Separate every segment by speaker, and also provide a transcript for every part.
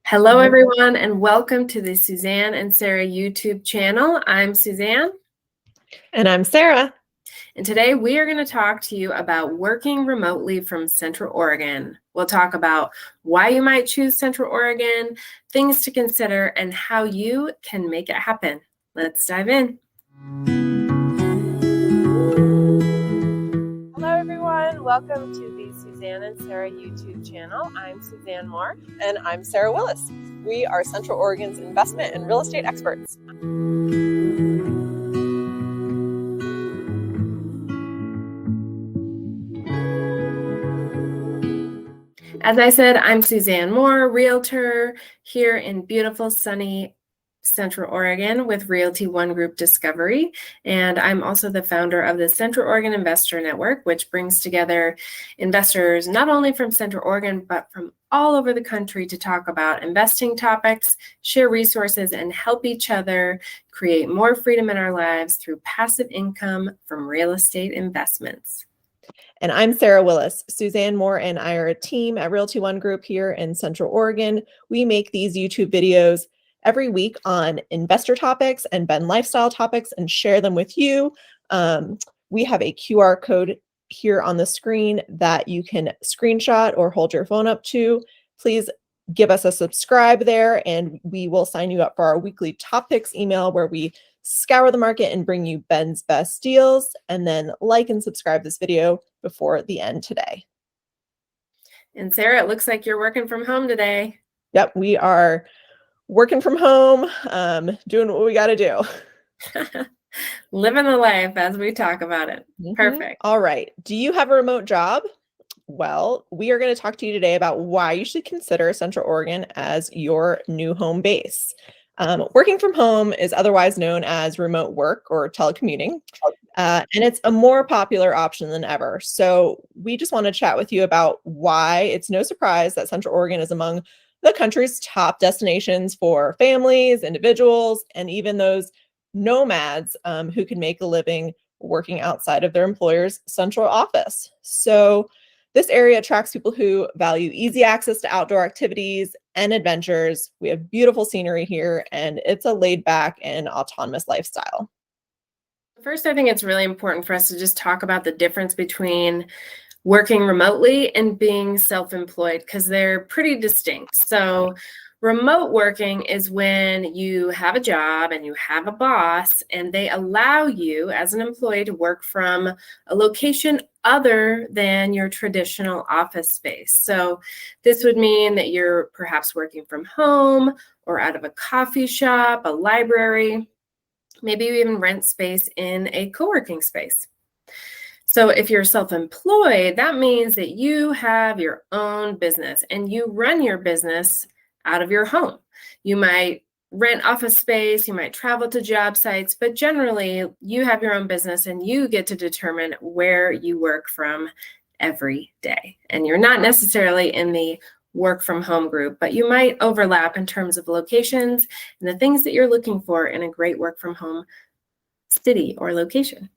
Speaker 1: Hello, everyone, and welcome to the Suzanne and Sarah YouTube channel. I'm Suzanne.
Speaker 2: And I'm Sarah.
Speaker 1: And today we are going to talk to you about working remotely from Central Oregon. We'll talk about why you might choose Central Oregon, things to consider, and how you can make it happen. Let's dive in. Hello, everyone. Welcome to the Suzanne and Sarah YouTube channel. I'm Suzanne Moore.
Speaker 2: And I'm Sarah Willis. We are Central Oregon's investment and real estate experts.
Speaker 1: As I said, I'm Suzanne Moore, realtor here in beautiful, sunny Central Oregon with Realty One Group Discovery. And I'm also the founder of the Central Oregon Investor Network, which brings together investors not only from Central Oregon, but from all over the country to talk about investing topics, share resources, and help each other create more freedom in our lives through passive income from real estate investments.
Speaker 2: And I'm Sarah Willis. Suzanne Moore and I are a team at Realty One Group here in Central Oregon. We make these YouTube videos every week on investor topics and Ben lifestyle topics and share them with you. We have a QR code here on the screen that you can screenshot or hold your phone up to. Please give us a subscribe there and we will sign you up for our weekly top picks email where we scour the market and bring you Ben's best deals, and then like and subscribe this video before the end today.
Speaker 1: And Sarah, it looks like you're working from home today.
Speaker 2: Yep, we are working from home, doing what we got to do.
Speaker 1: Living the life as we talk about it. Perfect.
Speaker 2: All right. Do you have a remote job? Well, we are going to talk to you today about why you should consider Central Oregon as your new home base. Working from home is otherwise known as remote work or telecommuting, and it's a more popular option than ever. So we just want to chat with you about why it's no surprise that Central Oregon is among the country's top destinations for families, individuals, and even those nomads who can make a living working outside of their employer's central office. So this area attracts people who value easy access to outdoor activities and adventures. We have beautiful scenery here, and it's a laid back and autonomous lifestyle.
Speaker 1: First, I think it's really important for us to just talk about the difference between working remotely and being self-employed because they're pretty distinct. So remote working is when you have a job and you have a boss and they allow you as an employee to work from a location other than your traditional office space. So this would mean that you're perhaps working from home or out of a coffee shop, a library. Maybe you even rent space in a co-working space. So if you're self-employed, that means that you have your own business and you run your business out of your home. You might rent office space, you might travel to job sites, but generally you have your own business and you get to determine where you work from every day. And you're not necessarily in the work from home group, but you might overlap in terms of locations and the things that you're looking for in a great work from home city or location.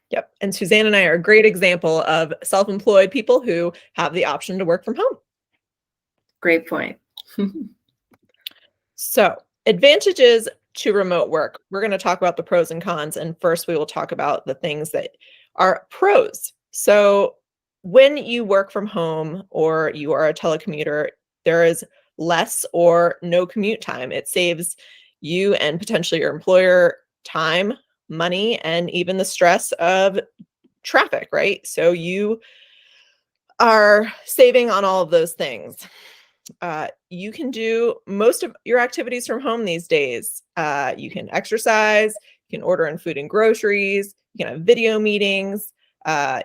Speaker 2: Yep. And Suzanne and I are a great example of self-employed people who have the option to work from home.
Speaker 1: Great point.
Speaker 2: So, advantages to remote work. We're going to talk about the pros and cons. And first, we will talk about the things that are pros. So, when you work from home or you are a telecommuter, there is less or no commute time. It saves you and potentially your employer time, money, and even the stress of traffic, right? So you are saving on all of those things. You can do most of your activities from home these days. You can exercise, you can order in food and groceries, you can have video meetings.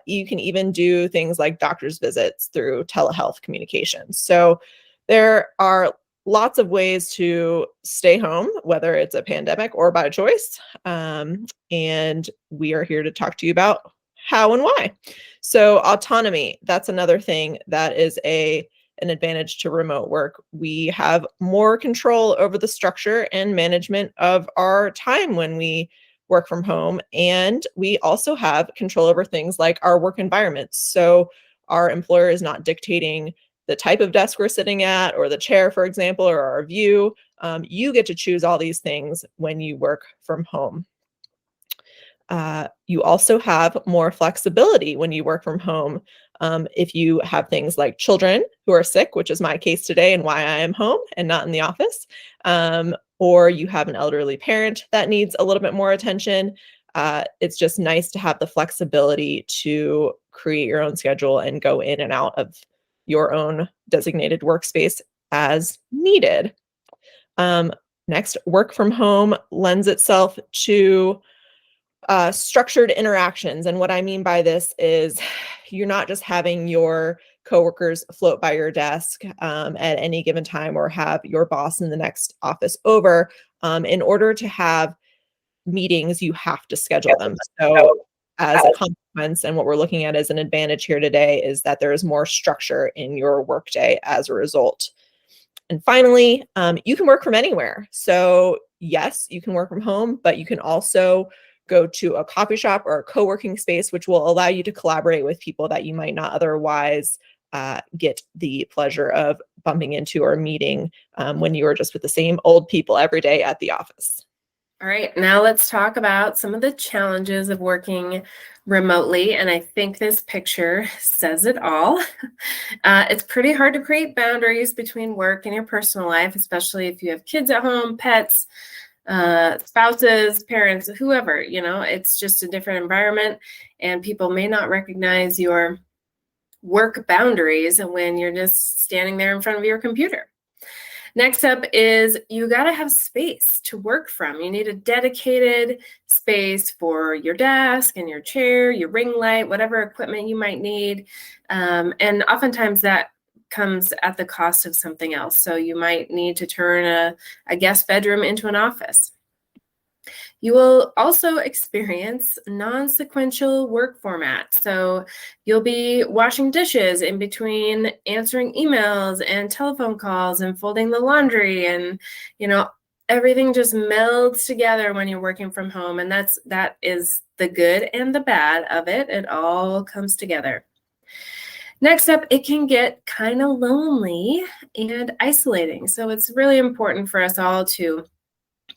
Speaker 2: You can even do things like doctor's visits through telehealth communications. So there are lots of ways to stay home, whether it's a pandemic or by choice. And we are here to talk to you about how and why. So autonomy, that's another thing that is an advantage to remote work. We have more control over the structure and management of our time when we work from home. And we also have control over things like our work environments. So our employer is not dictating the type of desk we're sitting at, or the chair, for example, or our view. You get to choose all these things when you work from home. You also have more flexibility when you work from home. If you have things like children who are sick, which is my case today and why I am home and not in the office, or you have an elderly parent that needs a little bit more attention, it's just nice to have the flexibility to create your own schedule and go in and out of your own designated workspace as needed. Next, work from home lends itself to structured interactions. And what I mean by this is you're not just having your coworkers float by your desk at any given time, or have your boss in the next office over. In order to have meetings, you have to schedule them. So as a consequence, and what we're looking at as an advantage here today, is that there is more structure in your workday as a result. And finally, you can work from anywhere. So yes, you can work from home, but you can also go to a coffee shop or a co-working space, which will allow you to collaborate with people that you might not otherwise get the pleasure of bumping into or meeting when you are just with the same old people every day at the office.
Speaker 1: All right, now let's talk about some of the challenges of working remotely. And I think this picture says it all. It's pretty hard to create boundaries between work and your personal life, especially if you have kids at home, pets, spouses, parents, whoever. It's just a different environment, and people may not recognize your work boundaries when you're just standing there in front of your computer. Next up is you got to have space to work from. You need a dedicated space for your desk and your chair, your ring light, whatever equipment you might need. And oftentimes that comes at the cost of something else. So you might need to turn a guest bedroom into an office. You will also experience non-sequential work format. So you'll be washing dishes in between answering emails and telephone calls and folding the laundry, and everything just melds together when you're working from home. And that is the good and the bad of it. It all comes together. Next up, it can get kind of lonely and isolating. So it's really important for us all to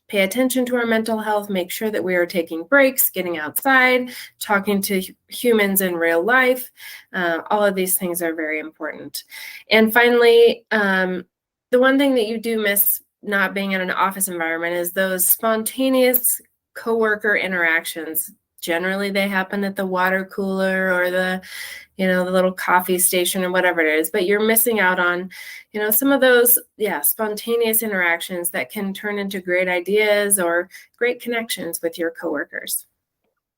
Speaker 1: pay attention to our mental health, make sure that we are taking breaks, getting outside, talking to humans in real life. All of these things are very important. And finally, the one thing that you do miss not being in an office environment is those spontaneous coworker interactions. Generally, they happen at the water cooler or the little coffee station or whatever it is, but you're missing out on, some of those, spontaneous interactions that can turn into great ideas or great connections with your coworkers.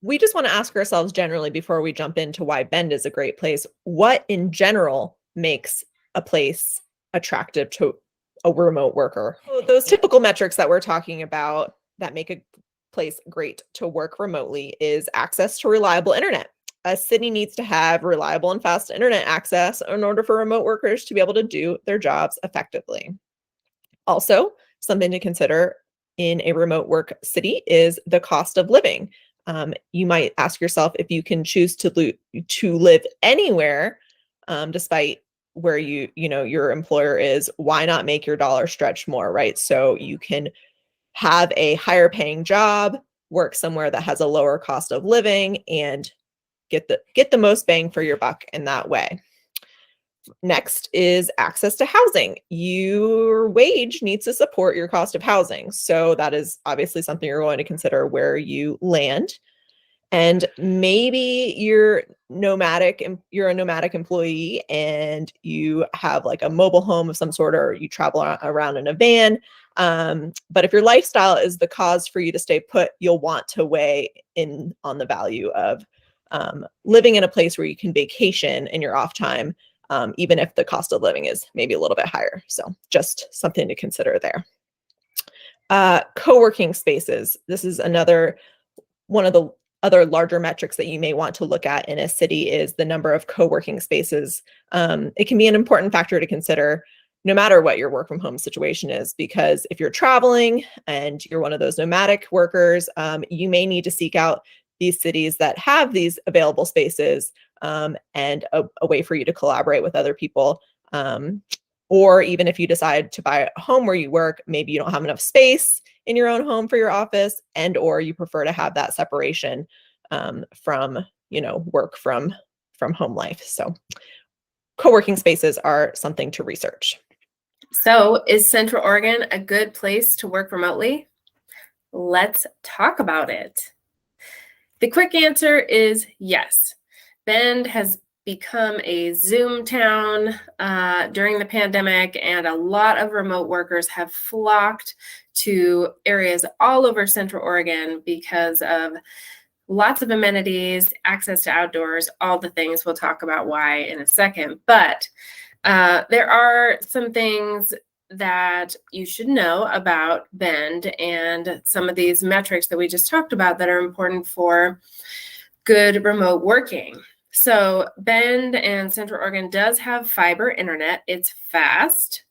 Speaker 2: We just want to ask ourselves generally, before we jump into why Bend is a great place, what in general makes a place attractive to a remote worker? So those typical metrics that we're talking about that make a place great to work remotely is access to reliable internet. A city needs to have reliable and fast internet access in order for remote workers to be able to do their jobs effectively. Also, something to consider in a remote work city is the cost of living. You might ask yourself, if you can choose to live anywhere, despite where your employer is, why not make your dollar stretch more, right? So you can have a higher paying job, work somewhere that has a lower cost of living, and get the most bang for your buck in that way. Next is access to housing. Your wage needs to support your cost of housing. So that is obviously something you're going to consider where you land. And maybe you're a nomadic employee and you have like a mobile home of some sort, or you travel around in a van. But if your lifestyle is the cause for you to stay put, you'll want to weigh in on the value of living in a place where you can vacation in your off time, even if the cost of living is maybe a little bit higher. So just something to consider there. Co-working spaces. This is one of the other larger metrics that you may want to look at in a city, is the number of co-working spaces. It can be an important factor to consider no matter what your work from home situation is, because if you're traveling and you're one of those nomadic workers, you may need to seek out these cities that have these available spaces and a way for you to collaborate with other people Or even if you decide to buy a home where you work, maybe you don't have enough space in your own home for your office, and or you prefer to have that separation from, work from home life. So co-working spaces are something to research.
Speaker 1: So is Central Oregon a good place to work remotely? Let's talk about it. The quick answer is yes. Bend has become a Zoom town during the pandemic, and a lot of remote workers have flocked to areas all over Central Oregon because of lots of amenities, access to outdoors, all the things. We'll talk about why in a second. But there are some things that you should know about Bend and some of these metrics that we just talked about that are important for good remote working. So Bend and Central Oregon does have fiber internet. It's fast.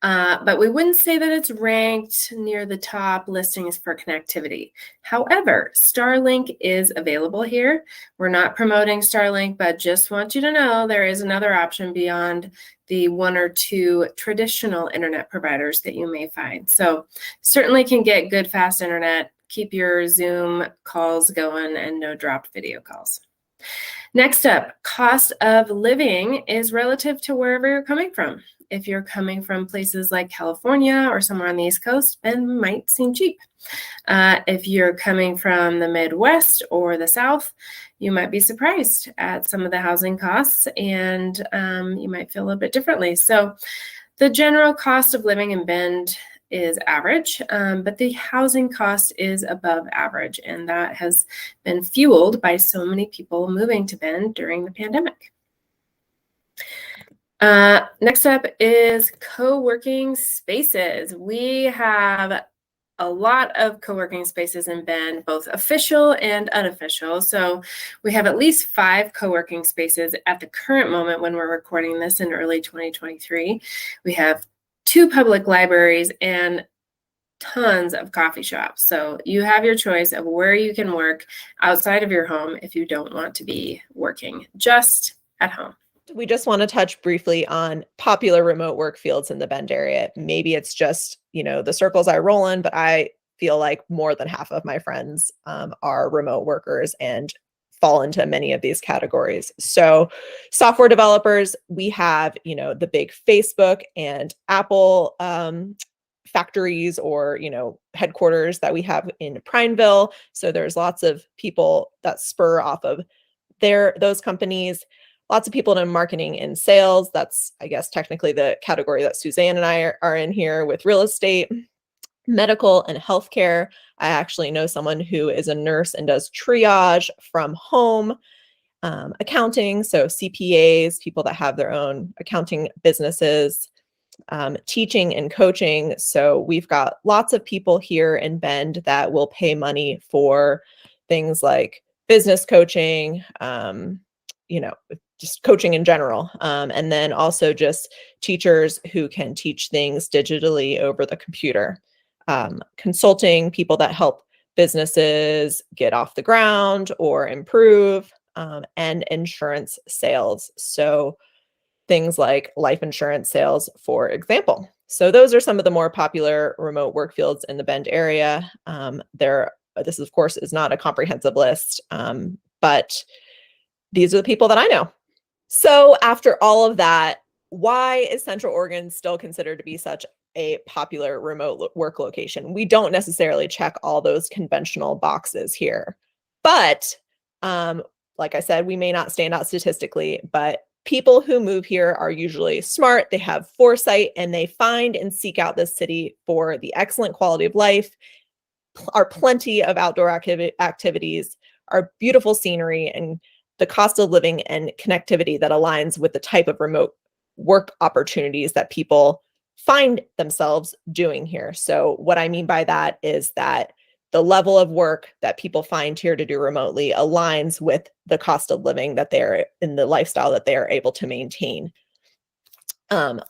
Speaker 1: But we wouldn't say that it's ranked near the top listings for connectivity. However, Starlink is available here. We're not promoting Starlink, but just want you to know there is another option beyond the one or two traditional internet providers that you may find. So certainly can get good fast internet, keep your Zoom calls going, and no dropped video calls. Next up, cost of living is relative to wherever you're coming from. If you're coming from places like California or somewhere on the East Coast, Bend might seem cheap. If you're coming from the Midwest or the South, you might be surprised at some of the housing costs, and you might feel a little bit differently. So the general cost of living in Bend is average, but the housing cost is above average, and that has been fueled by so many people moving to Bend during the pandemic. Next up is co-working spaces. We have a lot of co-working spaces in Bend, both official and unofficial. So we have at least 5 co-working spaces at the current moment when we're recording this in early 2023. We have 2 public libraries and tons of coffee shops. So you have your choice of where you can work outside of your home if you don't want to be working just at home.
Speaker 2: We just want to touch briefly on popular remote work fields in the Bend area. Maybe it's just, the circles I roll in, but I feel like more than half of my friends are remote workers and fall into many of these categories. So software developers, we have, the big Facebook and Apple factories or, headquarters that we have in Prineville. So there's lots of people that spur off of those companies. Lots of people in marketing and sales. That's, I guess, technically the category that Suzanne and I are in here with real estate, medical and healthcare. I actually know someone who is a nurse and does triage from home, accounting. So CPAs, people that have their own accounting businesses, teaching and coaching. So we've got lots of people here in Bend that will pay money for things like business coaching, just coaching in general. And then also just teachers who can teach things digitally over the computer. Consulting, people that help businesses get off the ground or improve, and insurance sales. So things like life insurance sales, for example. So those are some of the more popular remote work fields in the Bend area. This, of course, is not a comprehensive list, but these are the people that I know. So after all of that, why is Central Oregon still considered to be such a popular remote work location? We don't necessarily check all those conventional boxes here. But like I said, we may not stand out statistically, but people who move here are usually smart, they have foresight, and they find and seek out this city for the excellent quality of life, our plenty of outdoor activities, our beautiful scenery, and the cost of living and connectivity that aligns with the type of remote work opportunities that people find themselves doing here. So what I mean by that is that the level of work that people find here to do remotely aligns with the cost of living that they're in, the lifestyle that they are able to maintain.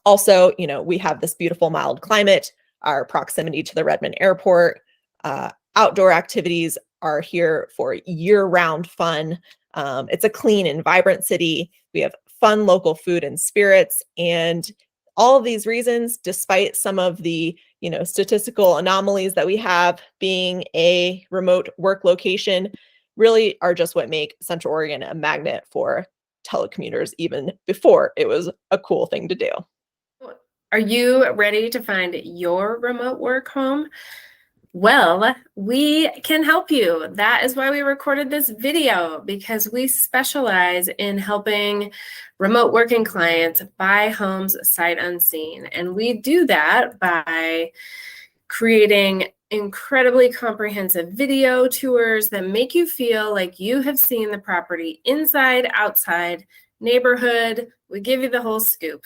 Speaker 2: Also, we have this beautiful mild climate, our proximity to the Redmond Airport, outdoor activities are here for year-round fun. It's a clean and vibrant city. We have fun local food and spirits. And all of these reasons, despite some of the statistical anomalies that we have being a remote work location, really are just what make Central Oregon a magnet for telecommuters, even before it was a cool thing to do.
Speaker 1: Are you ready to find your remote work home? Well, we can help you. That is why we recorded this video, because we specialize in helping remote working clients buy homes sight unseen. And we do that by creating incredibly comprehensive video tours that make you feel like you have seen the property inside, outside, neighborhood. We give you the whole scoop.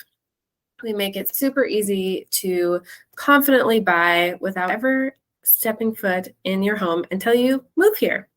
Speaker 1: We make it super easy to confidently buy without ever stepping foot in your home until you move here.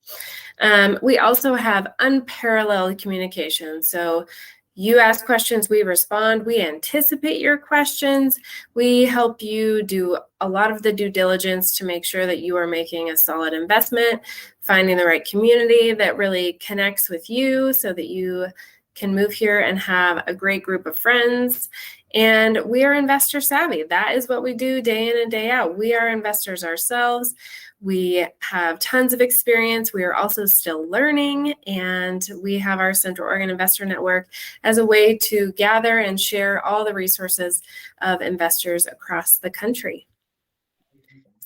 Speaker 1: We also have unparalleled communication. So you ask questions, we respond, we anticipate your questions. We help you do a lot of the due diligence to make sure that you are making a solid investment, finding the right community that really connects with you so that you can move here and have a great group of friends. And we are investor savvy. That is what we do day in and day out. We are investors ourselves. We have tons of experience. We are also still learning, and we have our Central Oregon Investor Network as a way to gather and share all the resources of investors across the country.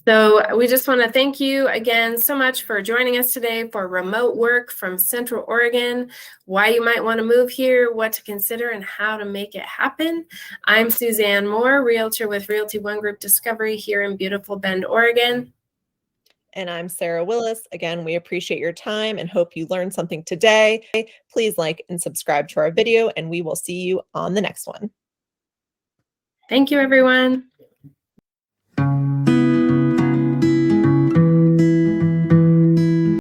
Speaker 1: So we just want to thank you again so much for joining us today for remote work from Central Oregon, why you might want to move here, what to consider, and how to make it happen. I'm Suzanne Moore, realtor with Realty One Group Discovery here in beautiful Bend, Oregon.
Speaker 2: And I'm Sarah Willis. Again, we appreciate your time and hope you learned something today. Please like and subscribe to our video, and we will see you on the next one.
Speaker 1: Thank you, everyone.